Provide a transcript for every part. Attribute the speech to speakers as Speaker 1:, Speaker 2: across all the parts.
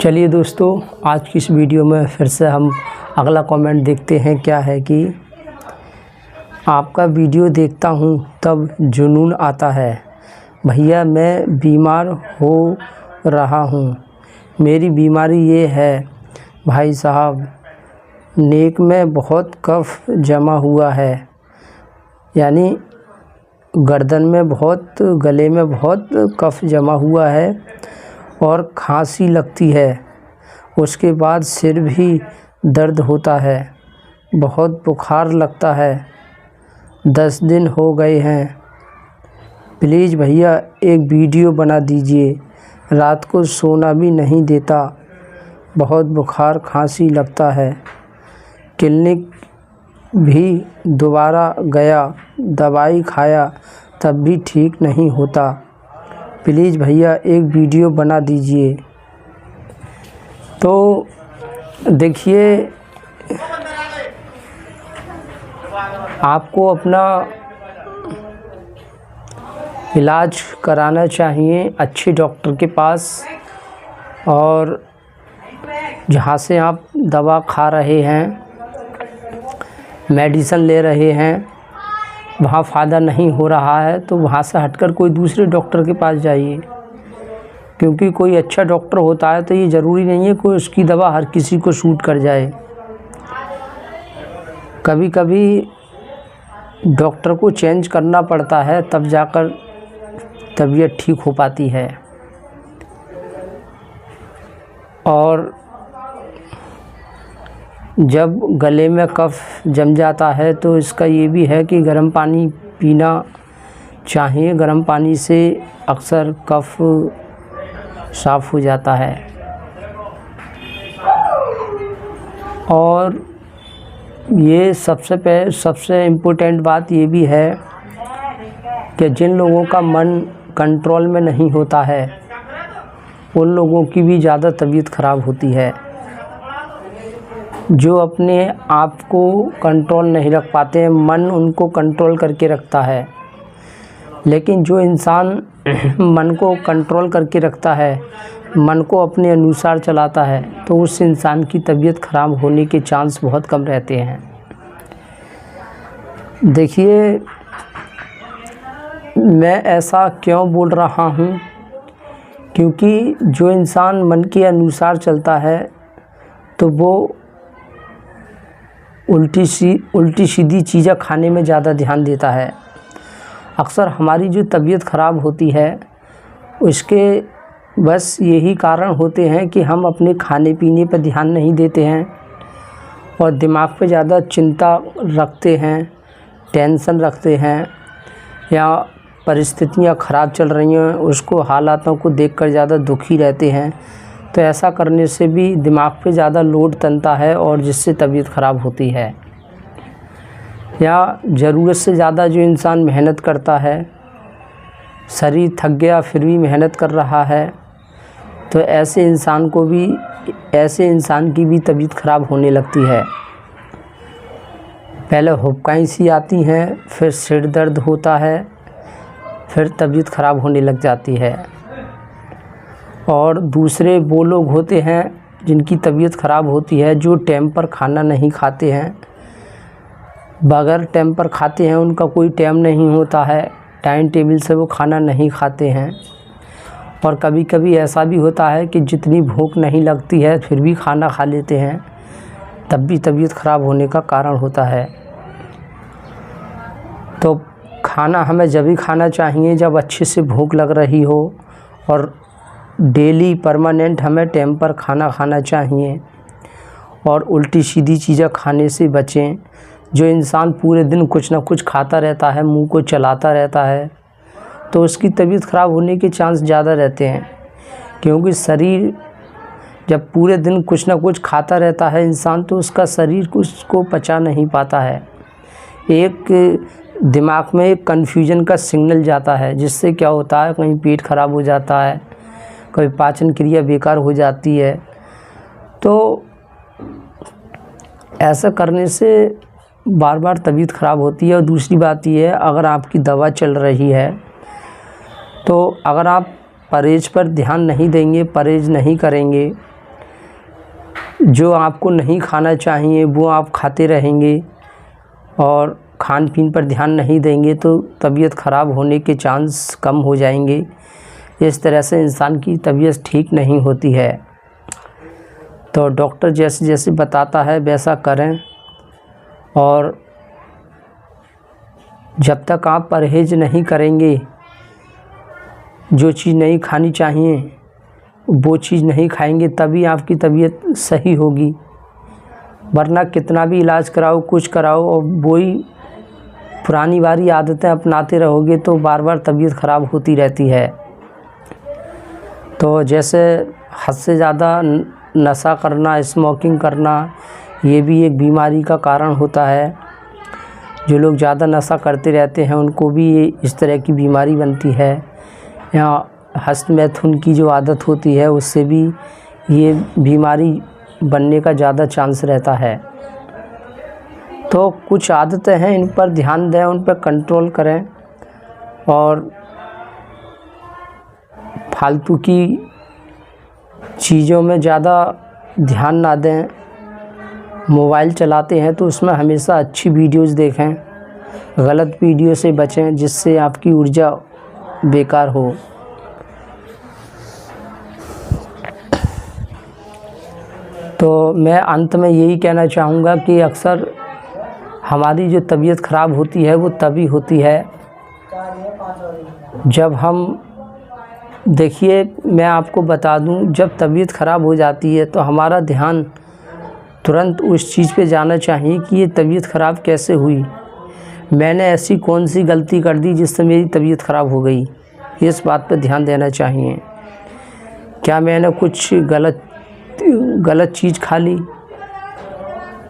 Speaker 1: चलिए दोस्तों, आज की इस वीडियो में फिर से हम अगला कमेंट देखते हैं। क्या है कि आपका वीडियो देखता हूँ तब जुनून आता है। भैया मैं बीमार हो रहा हूँ। मेरी बीमारी ये है भाई साहब, नेक में बहुत कफ जमा हुआ है, यानी गर्दन में बहुत, गले में बहुत कफ जमा हुआ है और खांसी लगती है। उसके बाद सिर भी दर्द होता है, बहुत बुखार लगता है। 10 दिन हो गए हैं। प्लीज़ भैया एक वीडियो बना दीजिए। रात को सोना भी नहीं देता, बहुत बुखार खांसी लगता है। क्लिनिक भी दोबारा गया, दवाई खाया, तब भी ठीक नहीं होता। प्लीज़ भैया एक वीडियो बना दीजिए। तो देखिए, आपको अपना इलाज कराना चाहिए अच्छे डॉक्टर के पास, और जहाँ से आप दवा खा रहे हैं, मेडिसिन ले रहे हैं, वहाँ फ़ायदा नहीं हो रहा है तो वहाँ से हटकर कोई दूसरे डॉक्टर के पास जाइए। क्योंकि कोई अच्छा डॉक्टर होता है तो ये ज़रूरी नहीं है कोई उसकी दवा हर किसी को सूट कर जाए। कभी कभी डॉक्टर को चेंज करना पड़ता है, तब जाकर तबीयत ठीक हो पाती है। और जब गले में कफ जम जाता है तो इसका ये भी है कि गर्म पानी पीना चाहिए। गर्म पानी से अक्सर कफ साफ़ हो जाता है। और ये सबसे इम्पोर्टेंट बात ये भी है कि जिन लोगों का मन कंट्रोल में नहीं होता है, उन लोगों की भी ज़्यादा तबीयत ख़राब होती है। जो अपने आप को कंट्रोल नहीं रख पाते हैं, मन उनको कंट्रोल करके रखता है। लेकिन जो इंसान मन को कंट्रोल करके रखता है, मन को अपने अनुसार चलाता है, तो उस इंसान की तबीयत ख़राब होने के चांस बहुत कम रहते हैं। देखिए, मैं ऐसा क्यों बोल रहा हूँ, क्योंकि जो इंसान मन के अनुसार चलता है तो वो उल्टी सीधी चीज़ें खाने में ज़्यादा ध्यान देता है। अक्सर हमारी जो तबीयत ख़राब होती है उसके बस यही कारण होते हैं कि हम अपने खाने पीने पर ध्यान नहीं देते हैं और दिमाग पे ज़्यादा चिंता रखते हैं, टेंशन रखते हैं, या परिस्थितियाँ ख़राब चल रही हैं उसको, हालातों को देखकर ज़्यादा दुखी रहते हैं। तो ऐसा करने से भी दिमाग पे ज़्यादा लोड तनता है और जिससे तबीयत ख़राब होती है। या ज़रूरत से ज़्यादा जो इंसान मेहनत करता है, शरीर थक गया फिर भी मेहनत कर रहा है, तो ऐसे इंसान की भी तबीयत ख़राब होने लगती है। पहले हुबकाई सी आती हैं, फिर सिर दर्द होता है, फिर तबीयत ख़राब होने लग जाती है। और दूसरे वो लोग होते हैं जिनकी तबीयत ख़राब होती है, जो टाइम पर खाना नहीं खाते हैं। बगैर टाइम पर खाते हैं, उनका कोई टाइम नहीं होता है, टाइम टेबल से वो खाना नहीं खाते हैं। और कभी कभी ऐसा भी होता है कि जितनी भूख नहीं लगती है फिर भी खाना खा लेते हैं, तब भी तबीयत ख़राब होने का कारण होता है। तो खाना हमें जब भी खाना चाहिए जब अच्छे से भूख लग रही हो, और डेली परमानेंट हमें टाइम पर खाना खाना चाहिए, और उल्टी सीधी चीज़ें खाने से बचें। जो इंसान पूरे दिन कुछ ना कुछ खाता रहता है, मुंह को चलाता रहता है, तो उसकी तबीयत ख़राब होने के चांस ज़्यादा रहते हैं। क्योंकि शरीर जब पूरे दिन कुछ ना कुछ खाता रहता है इंसान, तो उसका शरीर उसको पचा नहीं पाता है। एक दिमाग में एक कन्फ्यूजन का सिग्नल जाता है, जिससे क्या होता है, कहीं पेट ख़राब हो जाता है, कभी पाचन क्रिया बेकार हो जाती है। तो ऐसा करने से बार बार तबीयत ख़राब होती है। और दूसरी बात ये है, अगर आपकी दवा चल रही है तो अगर आप परहेज़ पर ध्यान नहीं देंगे, परहेज़ नहीं करेंगे, जो आपको नहीं खाना चाहिए वो आप खाते रहेंगे और खान पीन पर ध्यान नहीं देंगे तो तबीयत ख़राब होने के चांस कम हो जाएंगे। इस तरह से इंसान की तबीयत ठीक नहीं होती है। तो डॉक्टर जैसे जैसे बताता है वैसा करें, और जब तक आप परहेज़ नहीं करेंगे, जो चीज़ नहीं खानी चाहिए वो चीज़ नहीं खाएंगे, तभी आपकी तबीयत सही होगी। वरना कितना भी इलाज कराओ, कुछ कराओ, और वही पुरानी वाली आदतें अपनाते रहोगे तो बार बार तबीयत ख़राब होती रहती है। तो जैसे हद से ज़्यादा नशा करना, स्मोकिंग करना, ये भी एक बीमारी का कारण होता है। जो लोग ज़्यादा नशा करते रहते हैं उनको भी इस तरह की बीमारी बनती है। या हस्तमैथुन की जो आदत होती है उससे भी ये बीमारी बनने का ज़्यादा चांस रहता है। तो कुछ आदतें हैं, इन पर ध्यान दें, उन पर कंट्रोल करें और फालतू की चीज़ों में ज़्यादा ध्यान ना दें। मोबाइल चलाते हैं तो उसमें हमेशा अच्छी वीडियोज़ देखें, गलत वीडियो से बचें जिससे आपकी ऊर्जा बेकार हो। तो मैं अंत में यही कहना चाहूँगा कि अक्सर हमारी जो तबीयत ख़राब होती है वो तभी होती है जब हम, देखिए मैं आपको बता दूं, जब तबीयत ख़राब हो जाती है तो हमारा ध्यान तुरंत उस चीज़ पे जाना चाहिए कि ये तबीयत ख़राब कैसे हुई, मैंने ऐसी कौन सी गलती कर दी जिससे मेरी तबीयत ख़राब हो गई। इस बात पे ध्यान देना चाहिए। क्या मैंने कुछ गलत चीज़ खा ली?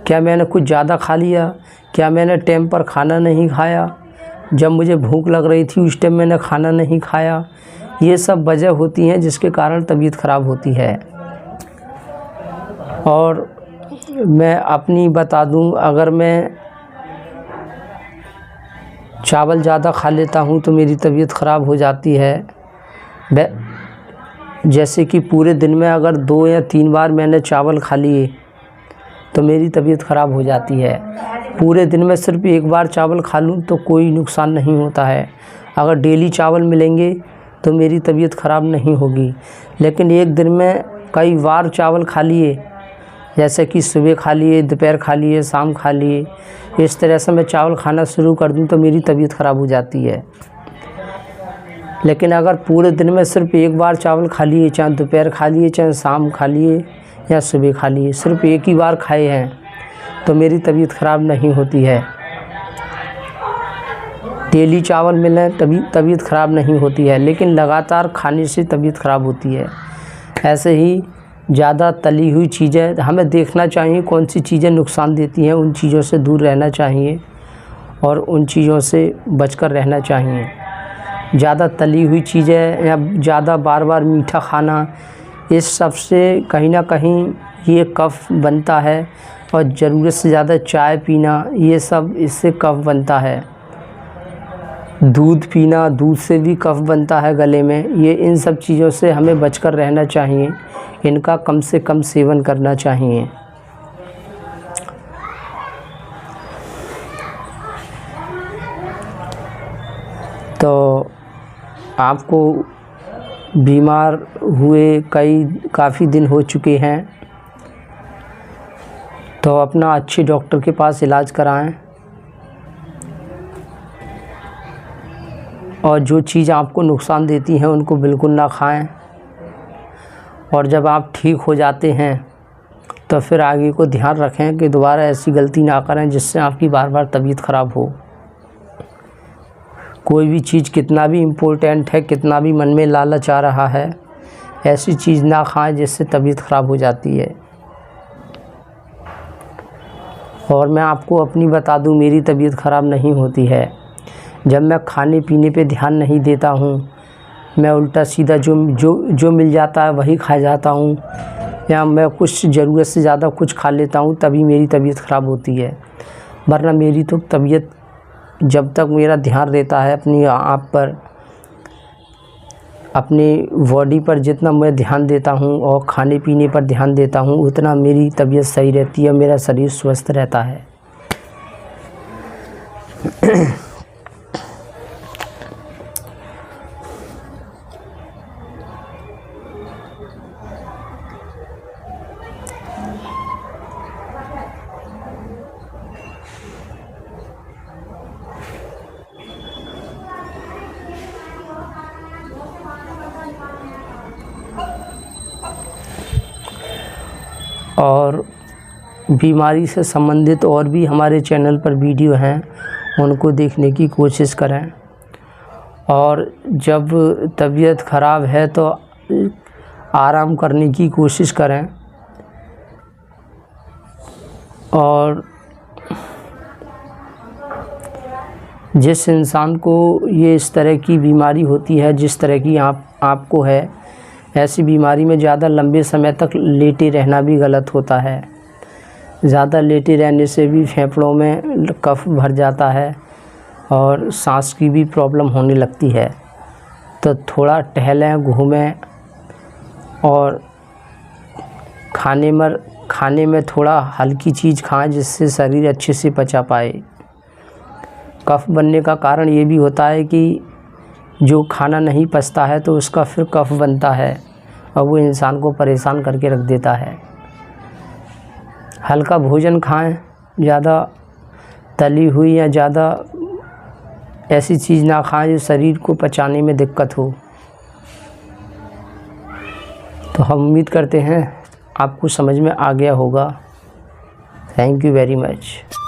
Speaker 1: क्या मैंने कुछ ज़्यादा खा लिया? क्या मैंने टाइम पर खाना नहीं खाया? जब मुझे भूख लग रही थी उस टाइम मैंने खाना नहीं खाया? ये सब वजह होती हैं जिसके कारण तबीयत ख़राब होती है। और मैं अपनी बता दूं, अगर मैं चावल ज़्यादा खा लेता हूं तो मेरी तबीयत ख़राब हो जाती है। जैसे कि पूरे दिन में अगर 2 या 3 बार मैंने चावल खा लिए तो मेरी तबीयत ख़राब हो जाती है। पूरे दिन में सिर्फ 1 बार चावल खा लूँ तो कोई नुकसान नहीं होता है। अगर डेली चावल मिलेंगे तो मेरी तबीयत ख़राब नहीं होगी। लेकिन एक दिन में कई बार चावल खा लिए, जैसे कि सुबह खा लिए, दोपहर खा लिए, शाम खा लिए, इस तरह से मैं चावल खाना शुरू कर दूं तो मेरी तबीयत ख़राब हो जाती है। लेकिन अगर पूरे दिन में सिर्फ 1 बार चावल खा लिए, चाहे दोपहर खा लिए, चाहे शाम खा लिए या सुबह खा लिए, सिर्फ एक ही बार खाए हैं तो मेरी तबीयत ख़राब नहीं होती है। डेली चावल मिलें तभी तबीयत ख़राब नहीं होती है, लेकिन लगातार खाने से तबीयत ख़राब होती है। ऐसे ही ज़्यादा तली हुई चीज़ें हमें देखना चाहिए, कौन सी चीज़ें नुकसान देती हैं, उन चीज़ों से दूर रहना चाहिए और उन चीज़ों से बचकर रहना चाहिए। ज़्यादा तली हुई चीज़ें या ज़्यादा बार बार मीठा खाना, इस सब से कहीं ना कहीं ये कफ बनता है, और ज़रूरत से ज़्यादा चाय पीना, ये सब इससे कफ बनता है। दूध पीना, दूध से भी कफ बनता है गले में। ये इन सब चीज़ों से हमें बचकर रहना चाहिए, इनका कम से कम सेवन करना चाहिए। तो आपको बीमार हुए काफ़ी दिन हो चुके हैं तो अपना अच्छे डॉक्टर के पास इलाज कराएं, और जो चीज़ आपको नुकसान देती हैं उनको बिल्कुल ना खाएं। और जब आप ठीक हो जाते हैं तो फिर आगे को ध्यान रखें कि दोबारा ऐसी गलती ना करें जिससे आपकी बार बार तबीयत ख़राब हो। कोई भी चीज़ कितना भी इम्पोर्टेंट है, कितना भी मन में लालच आ रहा है, ऐसी चीज़ ना खाएं जिससे तबीयत ख़राब हो जाती है। और मैं आपको अपनी बता दूं, मेरी तबीयत ख़राब नहीं होती है। जब मैं खाने पीने पे ध्यान नहीं देता हूँ, मैं उल्टा सीधा जो मिल जाता है वही खा जाता हूँ, या मैं कुछ ज़रूरत से ज़्यादा कुछ खा लेता हूँ, तभी मेरी तबीयत ख़राब होती है। वरना मेरी तो तबीयत, जब तक मेरा ध्यान रहता है अपनी आप पर, अपने बॉडी पर जितना मैं ध्यान देता हूँ और खाने पीने पर ध्यान देता हूँ उतना मेरी तबीयत सही रहती है, मेरा शरीर स्वस्थ रहता है। और बीमारी से संबंधित और भी हमारे चैनल पर वीडियो हैं, उनको देखने की कोशिश करें। और जब तबीयत ख़राब है तो आराम करने की कोशिश करें। और जिस इंसान को ये इस तरह की बीमारी होती है जिस तरह की आपको है, ऐसी बीमारी में ज़्यादा लंबे समय तक लेटे रहना भी गलत होता है। ज़्यादा लेटे रहने से भी फेफड़ों में कफ भर जाता है और सांस की भी प्रॉब्लम होने लगती है। तो थोड़ा टहलें, घूमें और खाने में थोड़ा हल्की चीज़ खाएं जिससे शरीर अच्छे से पचा पाए। कफ बनने का कारण ये भी होता है कि जो खाना नहीं पचता है तो उसका फिर कफ बनता है और वो इंसान को परेशान करके रख देता है। हल्का भोजन खाएं, ज़्यादा तली हुई या ज़्यादा ऐसी चीज़ ना खाएं जो शरीर को पचाने में दिक्कत हो। तो हम उम्मीद करते हैं आपको समझ में आ गया होगा। Thank you very much.